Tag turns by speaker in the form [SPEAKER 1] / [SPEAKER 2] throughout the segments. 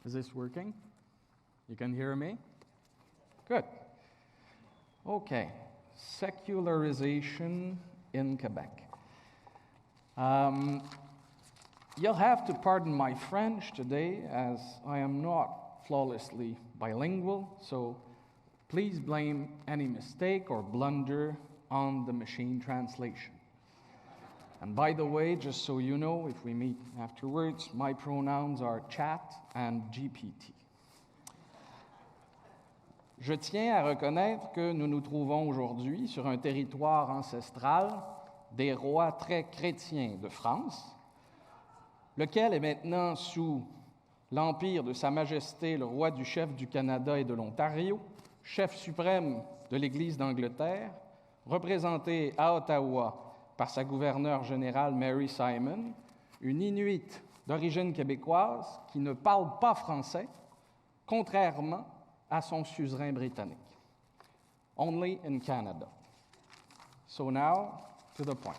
[SPEAKER 1] Is this working? You can hear me? Good. Okay. Secularization in Quebec. You'll have to pardon my French today, as I am not flawlessly bilingual, so please blame any mistake or blunder on the machine translation. And by the way, just so you know, if we meet afterwards, my pronouns are chat and GPT. Je tiens à reconnaître que nous nous trouvons aujourd'hui sur un territoire ancestral des rois très chrétiens de France, lequel est maintenant sous l'empire de Sa Majesté le roi du chef du Canada et de l'Ontario, chef suprême de l'Église d'Angleterre, représenté à Ottawa par sa gouverneure générale Mary Simon, une Inuit d'origine québécoise qui ne parle pas français, contrairement à son suzerain britannique. Only in Canada. So now, to the point.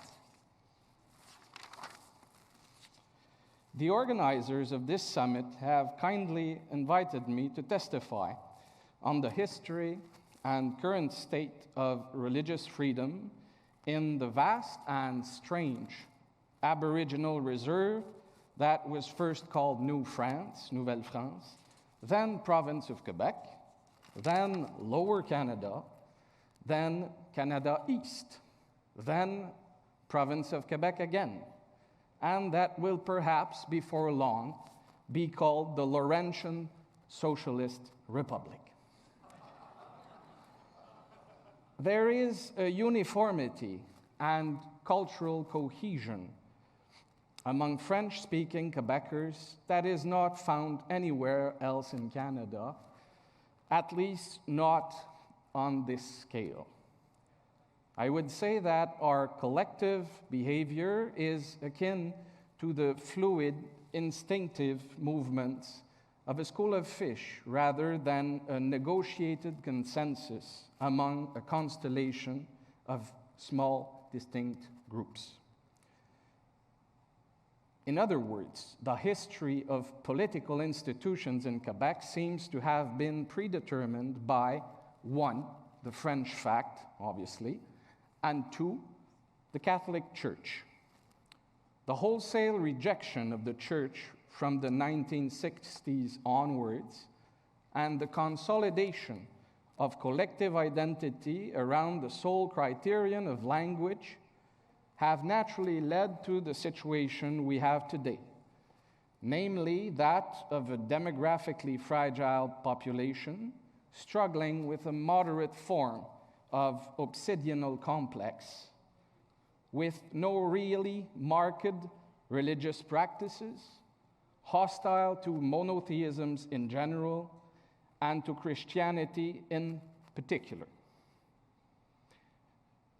[SPEAKER 1] The organizers of this summit have kindly invited me to testify on the history and current state of religious freedom in the vast and strange Aboriginal reserve that was first called New France, Nouvelle France, then Province of Quebec, then Lower Canada, then Canada East, then Province of Quebec again, and that will perhaps before long be called the Laurentian Socialist Republic. There is a uniformity and cultural cohesion among French-speaking Quebecers that is not found anywhere else in Canada, at least not on this scale. I would say that our collective behavior is akin to the fluid, instinctive movements of a school of fish rather than a negotiated consensus among a constellation of small, distinct groups. In other words, the history of political institutions in Quebec seems to have been predetermined by, one, the French fact, obviously, and two, the Catholic Church. The wholesale rejection of the Church from the 1960s onwards and the consolidation of collective identity around the sole criterion of language have naturally led to the situation we have today, namely that of a demographically fragile population struggling with a moderate form of obsidional complex, with no really marked religious practices, hostile to monotheisms in general, and to Christianity in particular.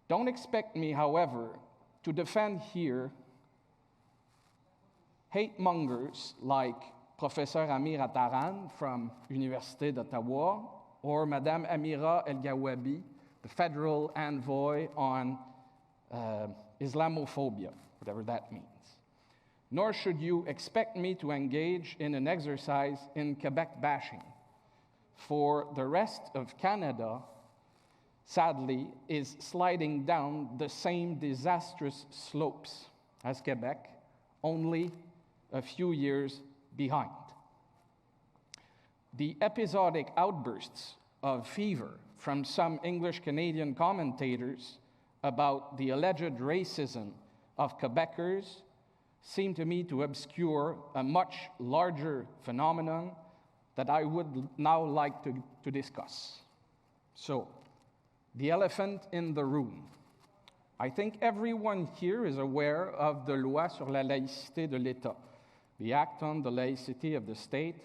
[SPEAKER 1] Don't expect me, however, to defend here hate mongers like Professor Amir Attaran from Université d'Ottawa or Madame Amira El-Gawabi, the federal envoy on Islamophobia, whatever that means. Nor should you expect me to engage in an exercise in Quebec bashing, for the rest of Canada, sadly, is sliding down the same disastrous slopes as Quebec, only a few years behind. The episodic outbursts of fever from some English-Canadian commentators about the alleged racism of Quebecers seem to me to obscure a much larger phenomenon that I would now like to discuss. So, the elephant in the room. I think everyone here is aware of the Loi sur la laïcité de l'État, the Act on the Laicity of the State,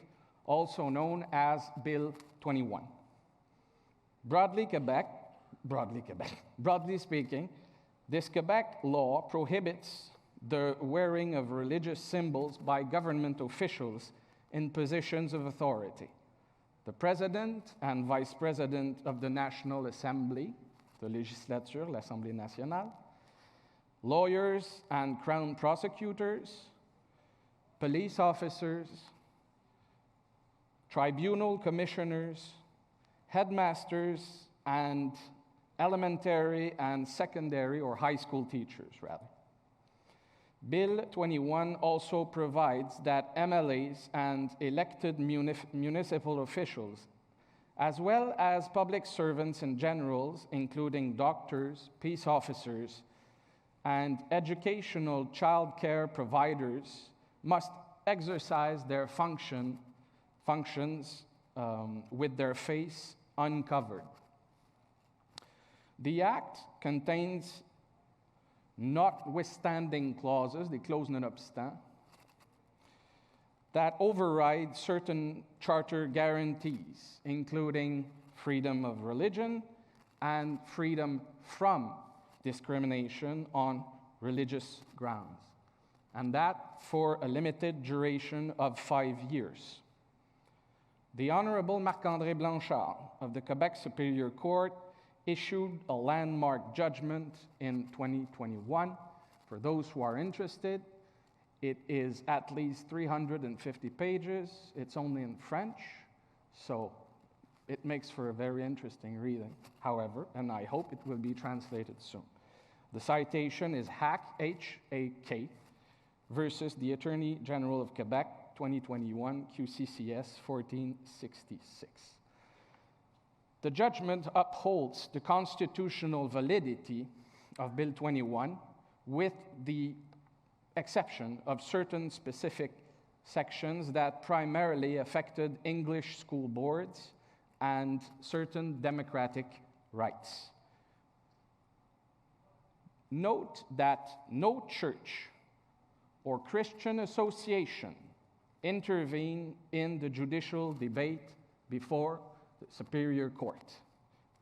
[SPEAKER 1] also known as Bill 21. Broadly speaking, this Quebec law prohibits the wearing of religious symbols by government officials in positions of authority. The President and Vice President of the National Assembly, the Législature, l'Assemblée nationale, lawyers and Crown prosecutors, police officers, tribunal commissioners, headmasters, and elementary and secondary or high school teachers, rather. Bill 21 also provides that MLAs and elected municipal officials, as well as public servants in general, including doctors, peace officers, and educational child care providers, must exercise their functions with their face uncovered. The Act contains notwithstanding clauses, des clauses nonobstant, that override certain charter guarantees, including freedom of religion and freedom from discrimination on religious grounds, and that for a limited duration of 5 years. The Honorable Marc-André Blanchard of the Quebec Superior Court issued a landmark judgment in 2021. For those who are interested, it is at least 350 pages. It's only in French, so it makes for a very interesting reading, however, and I hope it will be translated soon. The citation is HAK, H-A-K, versus the Attorney General of Quebec, 2021, QCCS 1466. The judgment upholds the constitutional validity of Bill 21 with the exception of certain specific sections that primarily affected English school boards and certain democratic rights. Note that no church or Christian association intervened in the judicial debate before the Superior Court,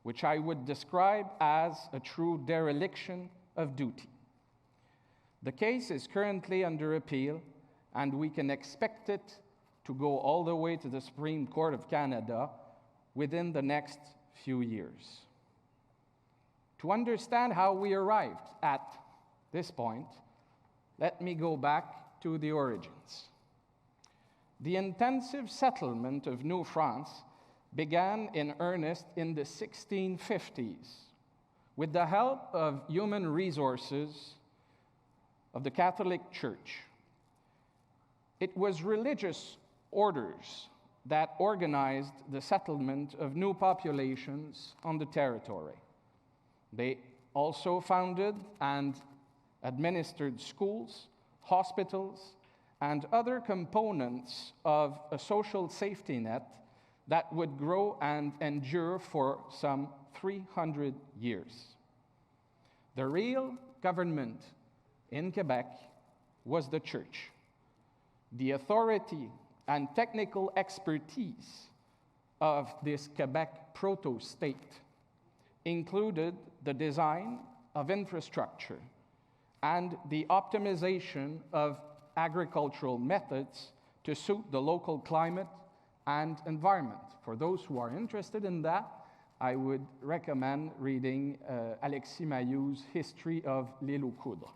[SPEAKER 1] which I would describe as a true dereliction of duty. The case is currently under appeal, and we can expect it to go all the way to the Supreme Court of Canada within the next few years. To understand how we arrived at this point, let me go back to the origins. The intensive settlement of New France began in earnest in the 1650s with the help of human resources of the Catholic Church. It was religious orders that organized the settlement of new populations on the territory. They also founded and administered schools, hospitals, and other components of a social safety net that would grow and endure for some 300 years. The real government in Quebec was the church. The authority and technical expertise of this Quebec proto-state included the design of infrastructure and the optimization of agricultural methods to suit the local climate and environment. For those who are interested in that, I would recommend reading Alexis Mayou's History of l'Île aux Coudres.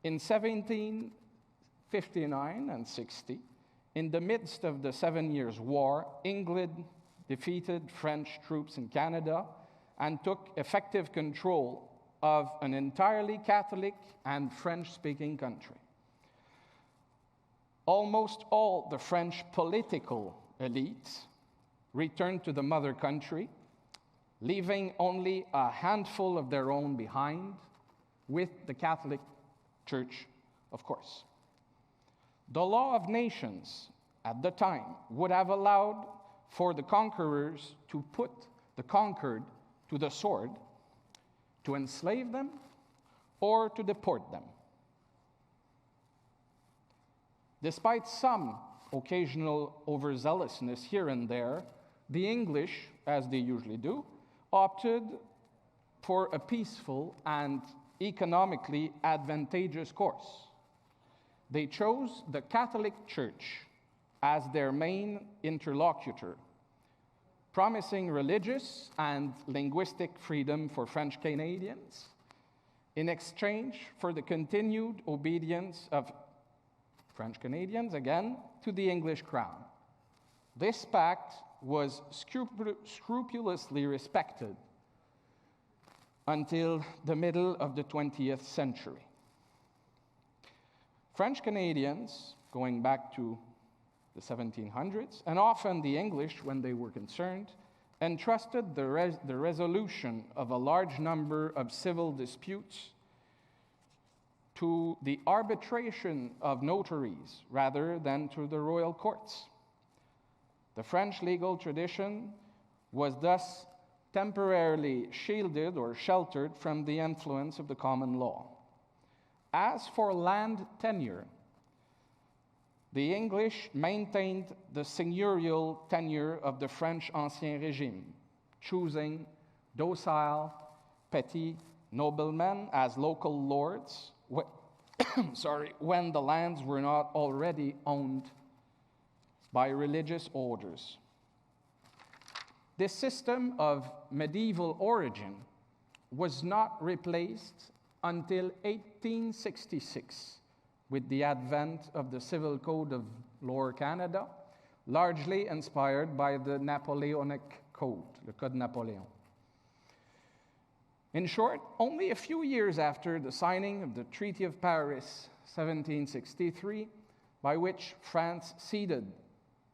[SPEAKER 1] In 1759 and 60, in the midst of the 7 Years' War, England defeated French troops in Canada and took effective control of an entirely Catholic and French-speaking country. Almost all the French political elites returned to the mother country, leaving only a handful of their own behind, with the Catholic Church, of course. The law of nations at the time would have allowed for the conquerors to put the conquered to the sword, to enslave them, or to deport them. Despite some occasional overzealousness here and there, the English, as they usually do, opted for a peaceful and economically advantageous course. They chose the Catholic Church as their main interlocutor, promising religious and linguistic freedom for French Canadians in exchange for the continued obedience of French Canadians, again, to the English crown. This pact was scrupulously respected until the middle of the 20th century. French Canadians, going back to the 1700s, and often the English when they were concerned, entrusted the resolution of a large number of civil disputes to the arbitration of notaries rather than to the royal courts. The French legal tradition was thus temporarily shielded or sheltered from the influence of the common law. As for land tenure, the English maintained the seigneurial tenure of the French Ancien Régime, choosing docile, petty noblemen as local lords when the lands were not already owned by religious orders. This system of medieval origin was not replaced until 1866 with the advent of the Civil Code of Lower Canada, largely inspired by the Napoleonic Code, le Code Napoléon. In short, only a few years after the signing of the Treaty of Paris, 1763, by which France ceded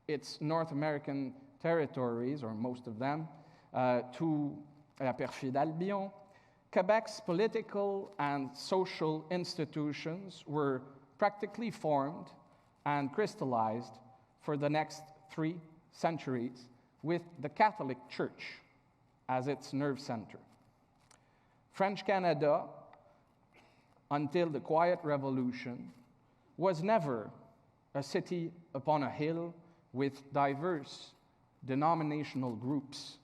[SPEAKER 1] its North American territories, or most of them, to la perfide Albion, Quebec's political and social institutions were practically formed and crystallized for the next 3 centuries, with the Catholic Church as its nerve center. French Canada, until the Quiet Revolution, was never a city upon a hill with diverse denominational groups.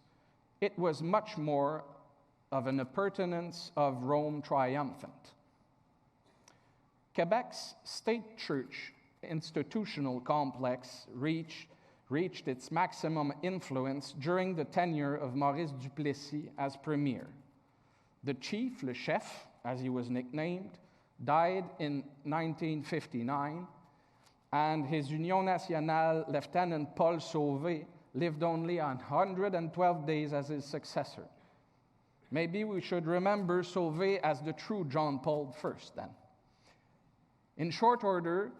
[SPEAKER 1] It was much more of an appurtenance of Rome triumphant. Quebec's state church institutional complex reached its maximum influence during the tenure of Maurice Duplessis as premier. The chief, le chef, as he was nicknamed, died in 1959, and his Union Nationale Lieutenant Paul Sauvé lived only 112 days as his successor. Maybe we should remember Sauvé as the true John Paul I then. In short order,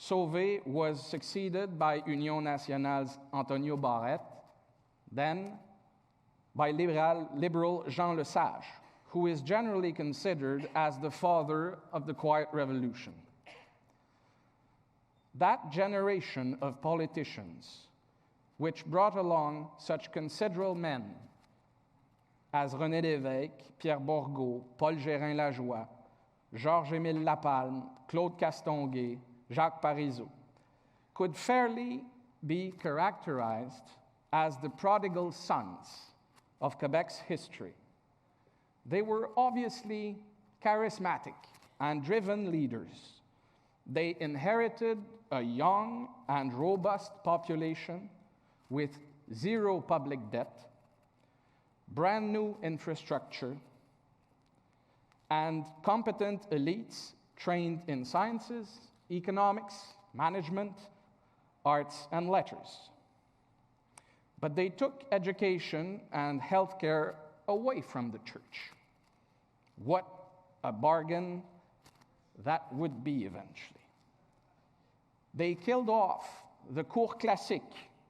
[SPEAKER 1] Sauvé was succeeded by Union Nationale's Antonio Barrette, then by liberal Jean Lesage, who is generally considered as the father of the Quiet Revolution. That generation of politicians, which brought along such considerable men as René Lévesque, Pierre Bourgault, Paul Gérin-Lajoie, Georges-Émile Lapalme, Claude Castonguay, Jacques Parizeau, could fairly be characterized as the prodigal sons of Quebec's history. They were obviously charismatic and driven leaders. They inherited a young and robust population with zero public debt, brand new infrastructure, and competent elites trained in sciences, economics, management, arts, and letters. But they took education and healthcare away from the church. What a bargain that would be eventually. They killed off the Cours Classique,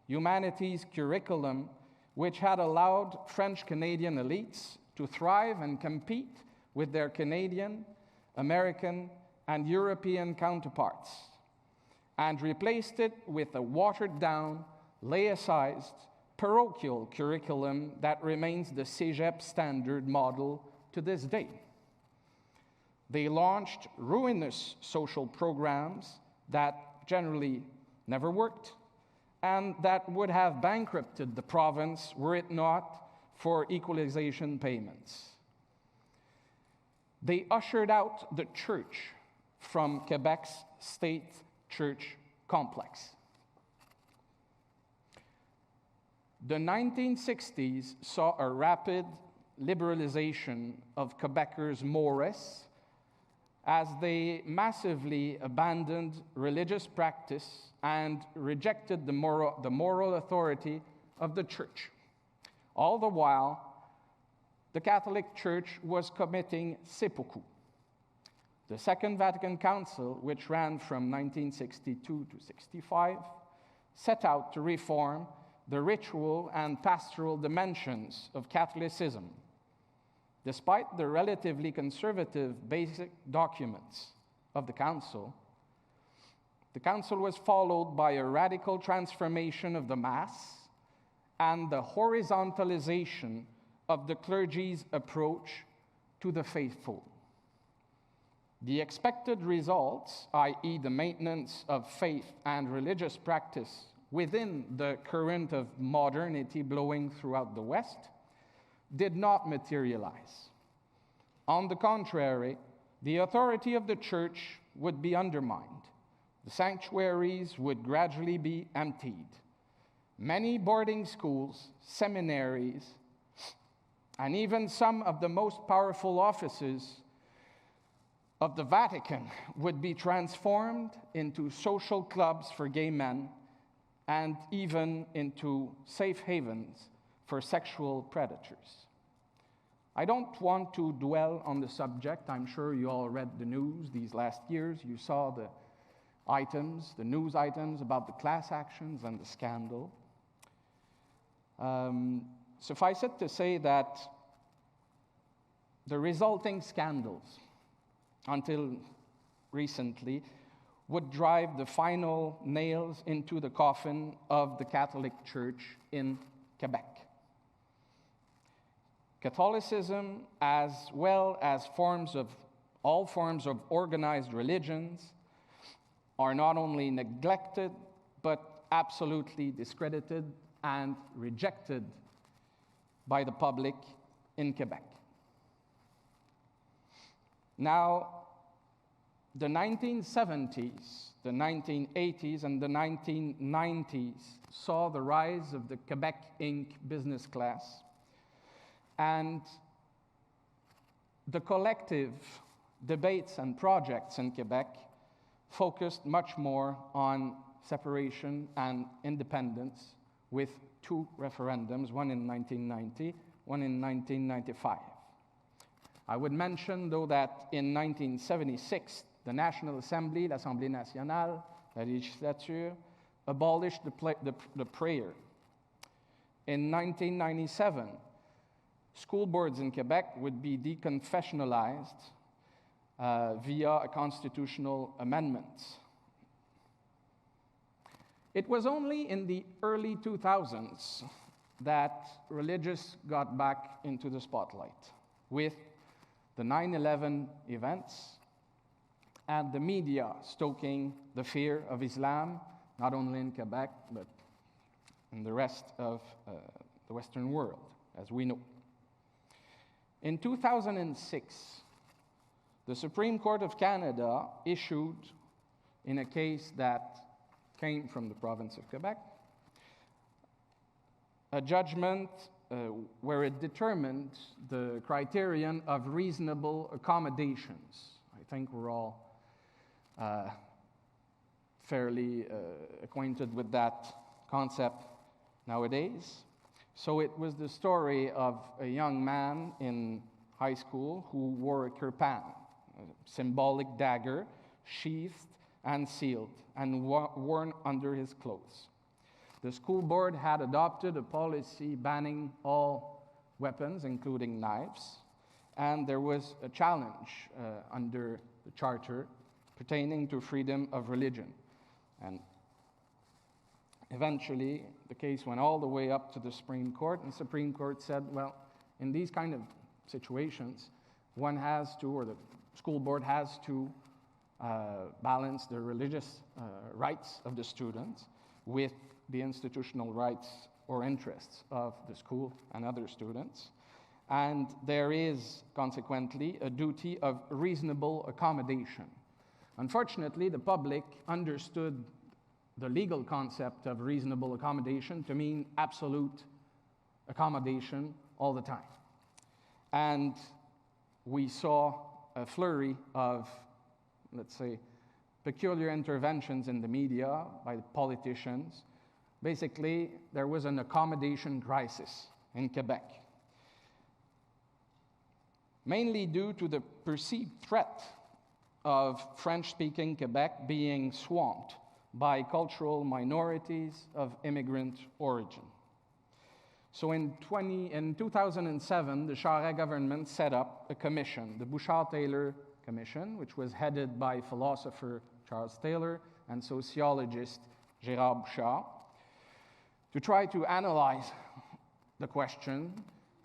[SPEAKER 1] humanities curriculum, which had allowed French-Canadian elites to thrive and compete with their Canadian, American, and European counterparts, and replaced it with a watered-down, laicized, parochial curriculum that remains the cégep standard model to this day. They launched ruinous social programs that generally never worked, and that would have bankrupted the province were it not for equalization payments. They ushered out the church from Quebec's state church complex. The 1960s saw a rapid liberalization of Quebecers' mores as they massively abandoned religious practice and rejected the moral authority of the Church. All the while, the Catholic Church was committing seppuku. The Second Vatican Council, which ran from 1962 to 65, set out to reform the ritual and pastoral dimensions of Catholicism. Despite the relatively conservative basic documents of the Council was followed by a radical transformation of the Mass and the horizontalization of the clergy's approach to the faithful. The expected results, i.e. the maintenance of faith and religious practice within the current of modernity blowing throughout the West, did not materialize. On the contrary, the authority of the Church would be undermined. The sanctuaries would gradually be emptied. Many boarding schools, seminaries, and even some of the most powerful offices of the Vatican would be transformed into social clubs for gay men and even into safe havens for sexual predators. I don't want to dwell on the subject. I'm sure you all read the news these last years. You saw the news items about the class actions and the scandal. Suffice it to say that the resulting scandals, until recently, would drive the final nails into the coffin of the Catholic Church in Quebec. Catholicism, as well as all forms of organized religions, are not only neglected, but absolutely discredited and rejected by the public in Quebec. Now, the 1970s, the 1980s, and the 1990s saw the rise of the Quebec Inc. business class, and the collective debates and projects in Quebec focused much more on separation and independence, with two referendums, one in 1990, one in 1995. I would mention, though, that in 1976, the National Assembly, l'Assemblée nationale, la législature, abolished the prayer. In 1997, school boards in Quebec would be deconfessionalized via a constitutional amendment. It was only in the early 2000s that religious got back into the spotlight, with the 9/11 events and the media stoking the fear of Islam, not only in Quebec, but in the rest of the Western world, as we know. In 2006, the Supreme Court of Canada issued, in a case that came from the province of Quebec, a judgment where it determined the criterion of reasonable accommodations. I think we're all fairly acquainted with that concept nowadays. So it was the story of a young man in high school who wore a kirpan, a symbolic dagger, sheathed and sealed, and worn under his clothes. The school board had adopted a policy banning all weapons, including knives, and there was a challenge under the charter pertaining to freedom of religion. And eventually, the case went all the way up to the Supreme Court, and the Supreme Court said, well, in these kind of situations, one has to, or the school board has to, balance the religious rights of the students with the institutional rights or interests of the school and other students. And there is, consequently, a duty of reasonable accommodation. Unfortunately, the public understood the legal concept of reasonable accommodation to mean absolute accommodation all the time. And we saw a flurry of let's say, peculiar interventions in the media by politicians. Basically, there was an accommodation crisis in Quebec, mainly due to the perceived threat of French-speaking Quebec being swamped by cultural minorities of immigrant origin. So in 2007, the Charest government set up a commission, the Bouchard-Taylor Commission, which was headed by philosopher Charles Taylor and sociologist Gérard Bouchard, to try to analyze the question,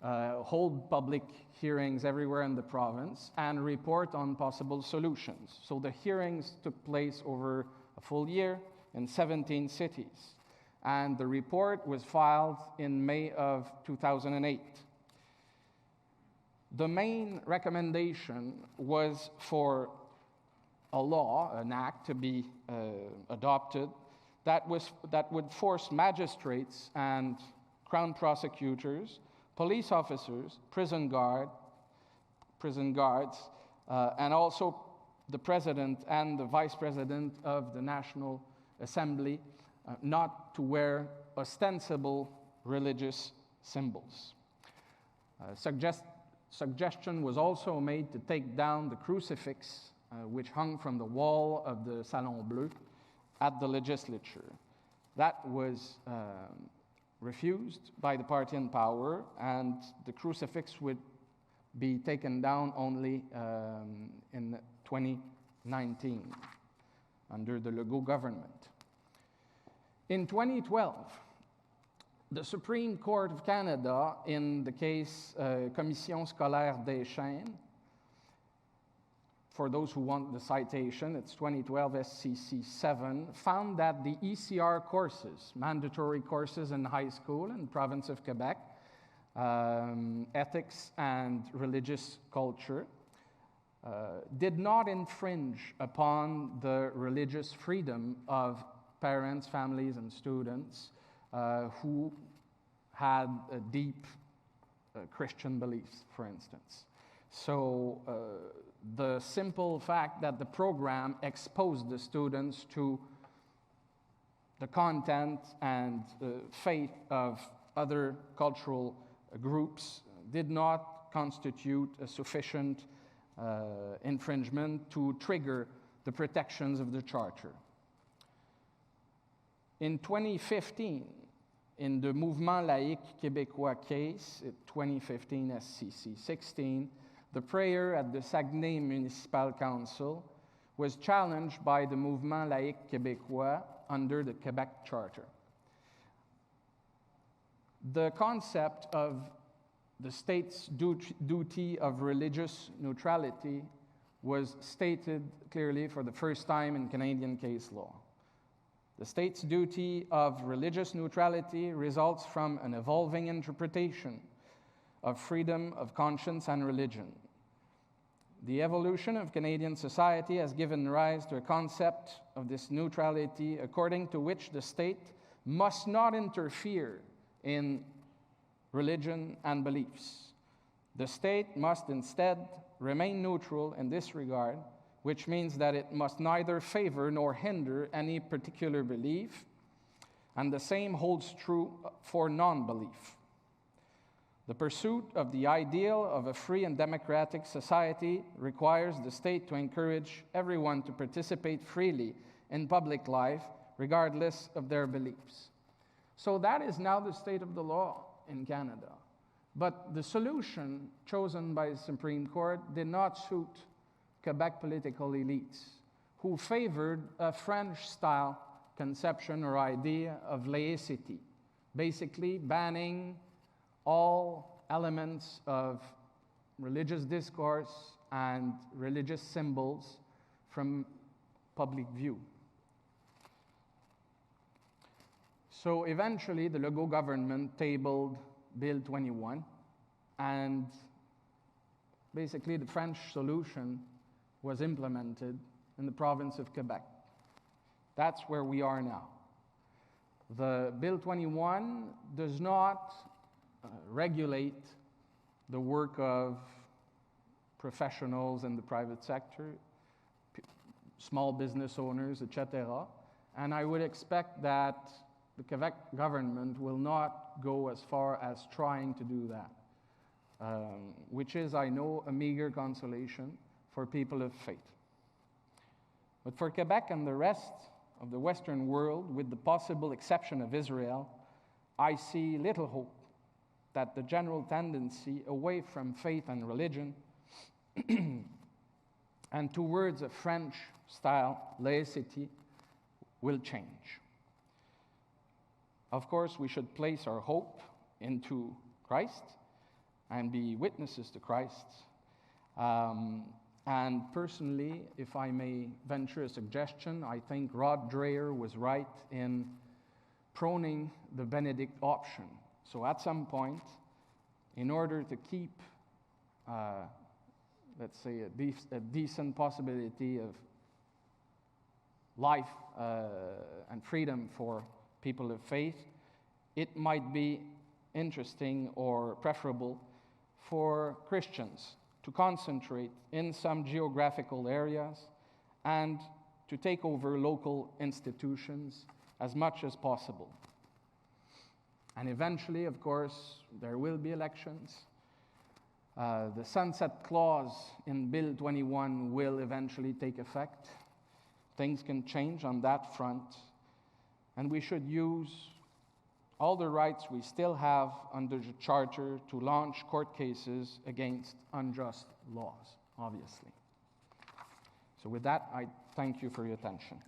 [SPEAKER 1] hold public hearings everywhere in the province, and report on possible solutions. So the hearings took place over a full year in 17 cities, and the report was filed in May of 2008. The main recommendation was for a law, an act, to be adopted that would force magistrates and crown prosecutors, police officers, prison guards, and also the president and the vice president of the National Assembly not to wear ostensible religious symbols. Suggestion was also made to take down the crucifix which hung from the wall of the Salon Bleu at the legislature. That was refused by the party in power, and the crucifix would be taken down only in 2019 under the Legault government. In 2012, the Supreme Court of Canada, in the case Commission Scolaire des Chaînes, for those who want the citation, it's 2012 SCC 7, found that the ECR courses, mandatory courses in high school in the province of Quebec, ethics and religious culture, did not infringe upon the religious freedom of parents, families, and students who had a deep Christian beliefs, for instance. So the simple fact that the program exposed the students to the content and faith of other cultural groups did not constitute a sufficient infringement to trigger the protections of the Charter. In 2015, in the Mouvement Laïque Québécois case, 2015 SCC 16, the prayer at the Saguenay Municipal Council was challenged by the Mouvement Laïque Québécois under the Quebec Charter. The concept of the state's duty of religious neutrality was stated clearly for the first time in Canadian case law. The state's duty of religious neutrality results from an evolving interpretation of freedom of conscience and religion. The evolution of Canadian society has given rise to a concept of this neutrality according to which the state must not interfere in religion and beliefs. The state must instead remain neutral in this regard, which means that it must neither favor nor hinder any particular belief, and the same holds true for non-belief. The pursuit of the ideal of a free and democratic society requires the state to encourage everyone to participate freely in public life, regardless of their beliefs. So that is now the state of the law in Canada. But the solution chosen by the Supreme Court did not suit Quebec political elites, who favored a French-style conception or idea of laicity, basically banning all elements of religious discourse and religious symbols from public view. So eventually, the Legault government tabled Bill 21, and basically the French solution was implemented in the province of Quebec. That's where we are now. The Bill 21 does not regulate the work of professionals in the private sector. small business owners, etc. And I would expect that the Quebec government will not go as far as trying to do that, which is, I know, a meager consolation for people of faith. But for Quebec and the rest of the Western world, with the possible exception of Israel, I see little hope that the general tendency away from faith and religion and towards a French-style laicity will change. Of course, we should place our hope into Christ and be witnesses to Christ. And personally, if I may venture a suggestion, I think Rod Dreher was right in proning the Benedict option. So at some point, in order to keep, let's say, a decent possibility of life and freedom for people of faith, it might be interesting or preferable for Christians to concentrate in some geographical areas and to take over local institutions as much as possible. And eventually, of course, there will be elections. The sunset clause in Bill 21 will eventually take effect. Things can change on that front. And we should use all the rights we still have under the Charter to launch court cases against unjust laws, obviously. So with that, I thank you for your attention.